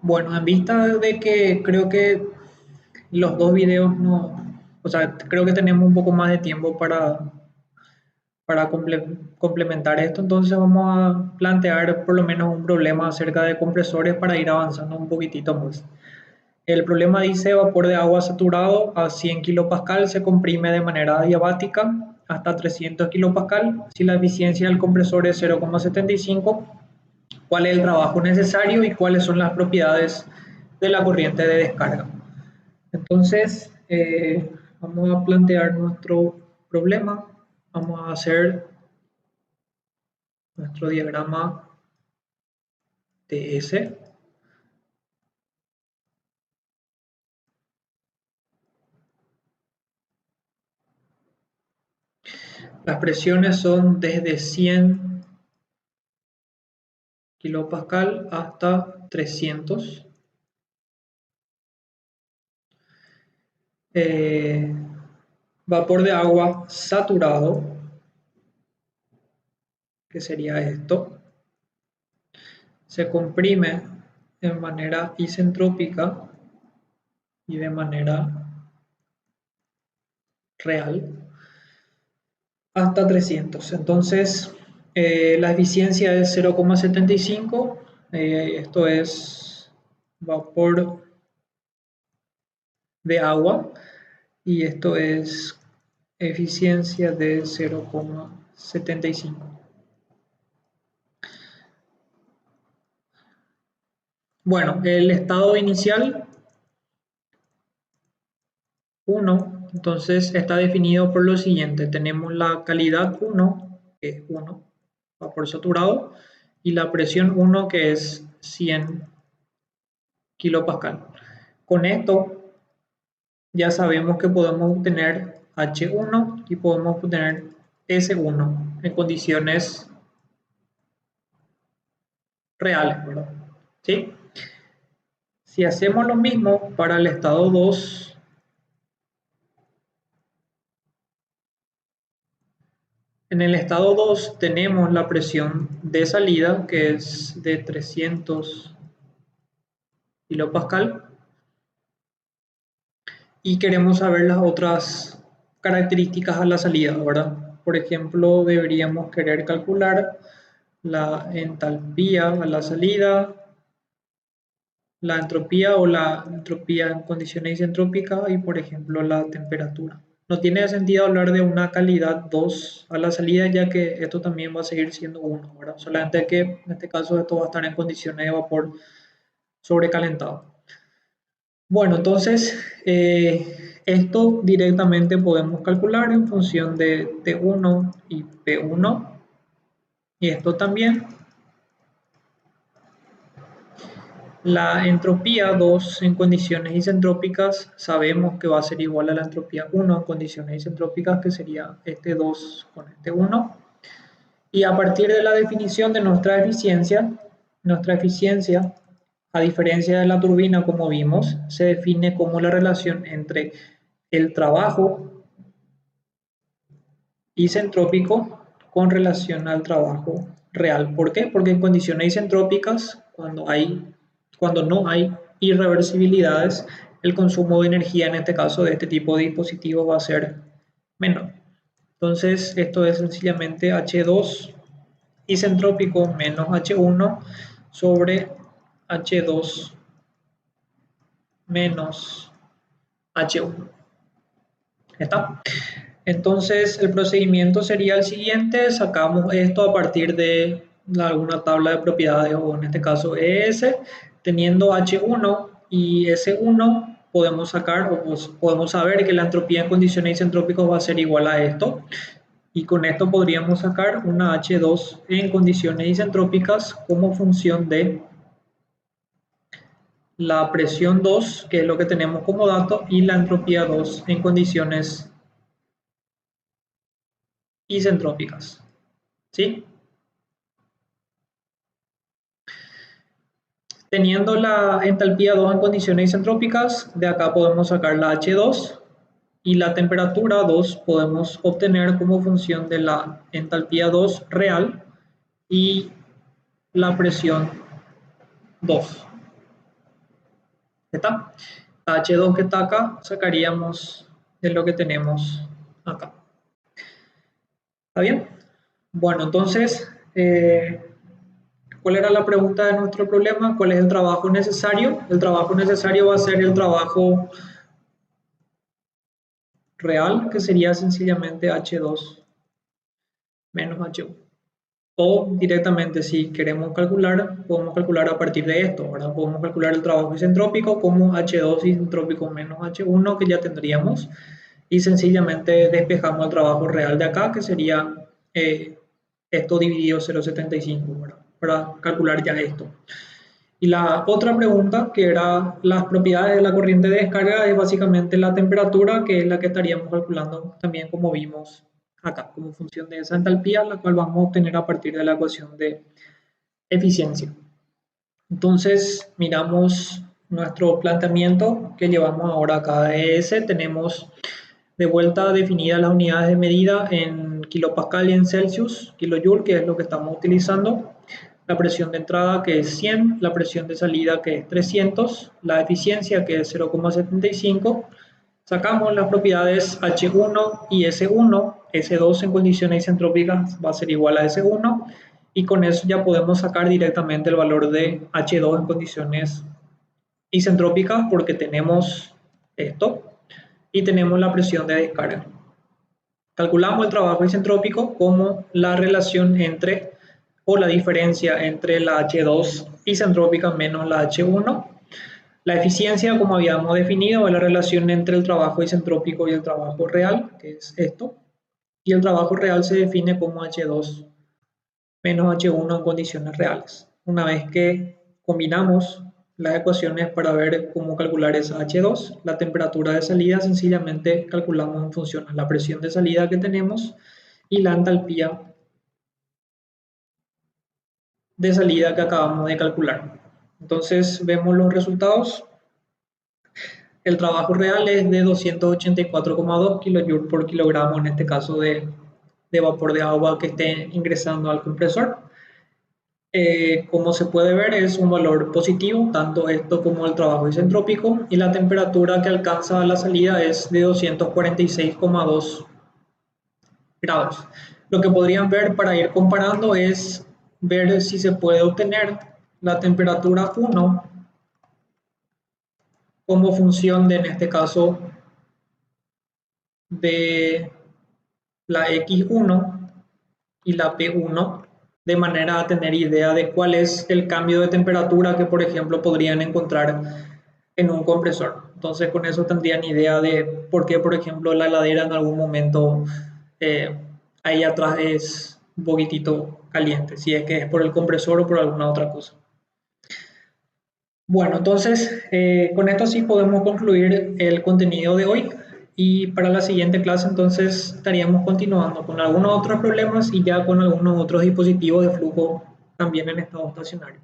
Bueno, en vista de que creo que los dos videos no, o sea, creo que tenemos un poco más de tiempo para complementar esto, entonces vamos a plantear por lo menos un problema acerca de compresores para ir avanzando un poquitito más. El problema dice vapor de agua saturado a 100 kPa se comprime de manera adiabática hasta 300 kPa. Si la eficiencia del compresor es 0,75, ¿cuál es el trabajo necesario y cuáles son las propiedades de la corriente de descarga? Entonces, vamos a plantear nuestro problema. Vamos a hacer nuestro diagrama TS. Las presiones son desde 100 kilopascal hasta 300. Eh, Vapor de agua saturado, que sería esto, se comprime de manera isentrópica y de manera real hasta 300. Entonces, la eficiencia es 0,75. Esto es vapor de agua y esto es eficiencia de 0,75. Bueno, el estado inicial 1, entonces está definido por lo siguiente. Tenemos la calidad 1, que es 1, vapor saturado, y la presión 1, que es 100 kilopascal. Con esto ya sabemos que podemos obtener H1 y podemos obtener S1 en condiciones reales, ¿verdad? ¿Sí? Si hacemos lo mismo para el estado 2, en el estado 2 tenemos la presión de salida, que es de 300 kilopascal, y queremos saber las otras características a la salida, ¿verdad? Por ejemplo, deberíamos querer calcular la entalpía a la salida, la entropía o la entropía en condiciones isentrópicas y, por ejemplo, la temperatura. No tiene sentido hablar de una calidad 2 a la salida, ya que esto también va a seguir siendo 1, ¿verdad? Solamente que en este caso esto va a estar en condiciones de vapor sobrecalentado. Bueno, entonces esto directamente podemos calcular en función de T1 y P1, y esto también. La entropía 2 en condiciones isentrópicas sabemos que va a ser igual a la entropía 1 en condiciones isentrópicas, que sería este 2 con este 1. Y a partir de la definición de nuestra eficiencia, a diferencia de la turbina, como vimos, se define como la relación entre el trabajo isentrópico con relación al trabajo real. ¿Por qué? Porque en condiciones isentrópicas, cuando no hay irreversibilidades, el consumo de energía, en este caso de este tipo de dispositivos, va a ser menor. Entonces, esto es sencillamente H2 isentrópico menos H1 sobre H2 menos H1. ¿Está? Entonces, el procedimiento sería el siguiente: sacamos esto a partir de alguna tabla de propiedades, o en este caso ES. Teniendo H1 y S1, podemos sacar o podemos saber que la entropía en condiciones isentrópicas va a ser igual a esto, y con esto podríamos sacar una H2 en condiciones isentrópicas como función de la presión 2, que es lo que tenemos como dato, y la entropía 2 en condiciones isentrópicas. ¿Sí? Teniendo la entalpía 2 en condiciones isentrópicas, de acá podemos sacar la H2, y la temperatura 2 podemos obtener como función de la entalpía 2 real y la presión 2. ¿Está? H2 que está acá, sacaríamos de lo que tenemos acá. ¿Está bien? Bueno, entonces, ¿cuál era la pregunta de nuestro problema? ¿Cuál es el trabajo necesario? El trabajo necesario va a ser el trabajo real, que sería sencillamente H2 menos H1. O directamente, si queremos calcular, podemos calcular a partir de esto, ¿verdad? Podemos calcular el trabajo isentrópico como H2 isentrópico menos H1, que ya tendríamos, y sencillamente despejamos el trabajo real de acá, que sería esto dividido 0,75, ¿verdad? Para calcular ya esto. Y la otra pregunta, que era las propiedades de la corriente de descarga, es básicamente la temperatura, que es la que estaríamos calculando también como vimos acá, como función de esa entalpía, la cual vamos a obtener a partir de la ecuación de eficiencia. Entonces, miramos nuestro planteamiento que llevamos ahora acá de ES. Tenemos de vuelta definidas las unidades de medida en kilopascal y en Celsius, kilojoule, que es lo que estamos utilizando. La presión de entrada, que es 100, la presión de salida, que es 300, la eficiencia, que es 0,75. Sacamos las propiedades H1 y S1. S2 en condiciones isentrópicas va a ser igual a S1, y con eso ya podemos sacar directamente el valor de H2 en condiciones isentrópicas, porque tenemos esto y tenemos la presión de descarga. Calculamos el trabajo isentrópico como la relación entre, o la diferencia entre la H2 isentrópica menos la H1. La eficiencia, como habíamos definido, es la relación entre el trabajo isentrópico y el trabajo real, que es esto. Y el trabajo real se define como H2 menos H1 en condiciones reales. Una vez que combinamos las ecuaciones para ver cómo calcular esa H2, la temperatura de salida sencillamente calculamos en función a la presión de salida que tenemos y la entalpía de salida que acabamos de calcular. Entonces vemos los resultados. El trabajo real es de 284,2 kJ por kilogramo, en este caso de vapor de agua que esté ingresando al compresor. Como se puede ver, es un valor positivo, tanto esto como el trabajo isentrópico, y la temperatura que alcanza a la salida es de 246,2 grados. Lo que podrían ver para ir comparando es ver si se puede obtener la temperatura 1 como función de, en este caso, de la X1 y la P1, de manera a tener idea de cuál es el cambio de temperatura que, por ejemplo, podrían encontrar en un compresor. Entonces, con eso tendrían idea de por qué, por ejemplo, la heladera en algún momento ahí atrás es un poquitito caliente, si es que es por el compresor o por alguna otra cosa. Bueno, entonces con esto sí podemos concluir el contenido de hoy, y para la siguiente clase entonces estaríamos continuando con algunos otros problemas y ya con algunos otros dispositivos de flujo también en estado estacionario.